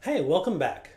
Hey, welcome back.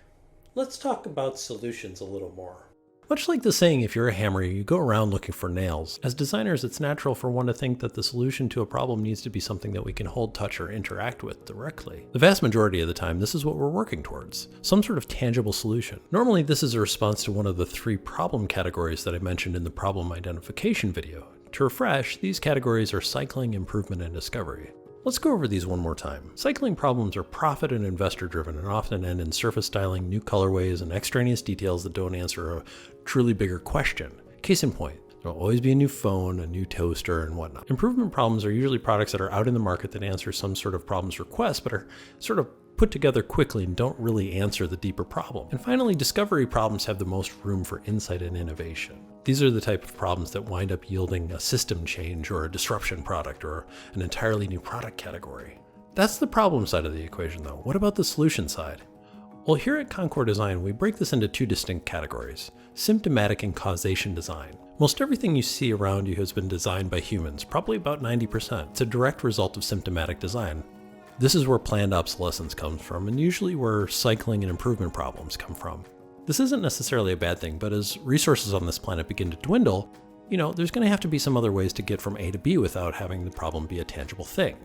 Let's talk about solutions a little more. Much like the saying, if you're a hammer, you go around looking for nails. As designers, it's natural for one to think that the solution to a problem needs to be something that we can hold, touch, or interact with directly. The vast majority of the time, this is what we're working towards. Some sort of tangible solution. Normally, this is a response to one of the 3 problem categories that I mentioned in the problem identification video. To refresh, these categories are cycling, improvement, and discovery. Let's go over these one more time. Cycling problems are profit and investor driven and often end in surface styling, new colorways, and extraneous details that don't answer a truly bigger question. Case in point, there'll always be a new phone, a new toaster, and whatnot. Improvement problems are usually products that are out in the market that answer some sort of problem's request, but are sort of put together quickly and don't really answer the deeper problem. And finally, discovery problems have the most room for insight and innovation. These are the type of problems that wind up yielding a system change or a disruption product or an entirely new product category. That's the problem side of the equation though. What about the solution side? Well, here at Concord Design, we break this into 2 distinct categories: symptomatic and causation design. Most everything you see around you has been designed by humans, probably about 90%. It's a direct result of symptomatic design. This is where planned obsolescence comes from, and usually where cycling and improvement problems come from. This isn't necessarily a bad thing, but as resources on this planet begin to dwindle, there's going to have to be some other ways to get from A to B without having the problem be a tangible thing.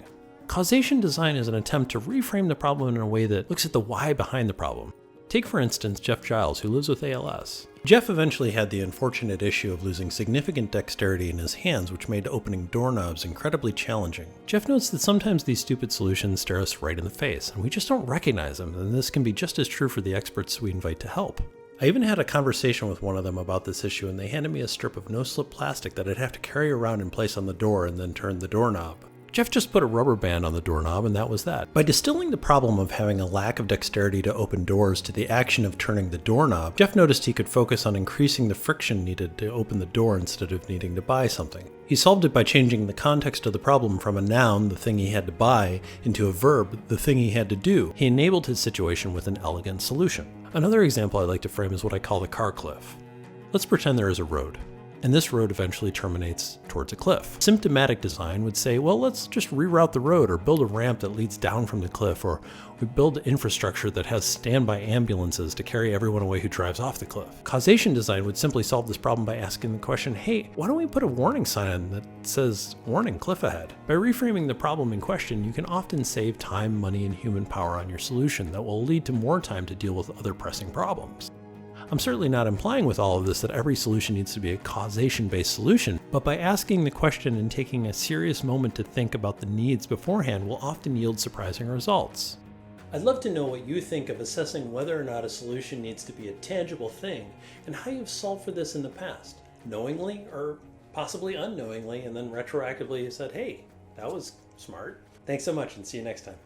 Causation design is an attempt to reframe the problem in a way that looks at the why behind the problem. Take, for instance, Jeff Giles, who lives with ALS. Jeff eventually had the unfortunate issue of losing significant dexterity in his hands, which made opening doorknobs incredibly challenging. Jeff notes that sometimes these stupid solutions stare us right in the face, and we just don't recognize them, and this can be just as true for the experts we invite to help. I even had a conversation with one of them about this issue, and they handed me a strip of no-slip plastic that I'd have to carry around and place on the door and then turn the doorknob. Jeff just put a rubber band on the doorknob and that was that. By distilling the problem of having a lack of dexterity to open doors to the action of turning the doorknob, Jeff noticed he could focus on increasing the friction needed to open the door instead of needing to buy something. He solved it by changing the context of the problem from a noun, the thing he had to buy, into a verb, the thing he had to do. He enabled his situation with an elegant solution. Another example I like to frame is what I call the car cliff. Let's pretend there is a road, and this road eventually terminates towards a cliff. Symptomatic design would say, well, let's just reroute the road or build a ramp that leads down from the cliff, or we build infrastructure that has standby ambulances to carry everyone away who drives off the cliff. Causation design would simply solve this problem by asking the question, hey, why don't we put a warning sign that says, warning, cliff ahead? By reframing the problem in question, you can often save time, money, and human power on your solution that will lead to more time to deal with other pressing problems. I'm certainly not implying with all of this that every solution needs to be a causation-based solution, but by asking the question and taking a serious moment to think about the needs beforehand will often yield surprising results. I'd love to know what you think of assessing whether or not a solution needs to be a tangible thing and how you've solved for this in the past, knowingly or possibly unknowingly, and then retroactively said, hey, that was smart. Thanks so much and see you next time.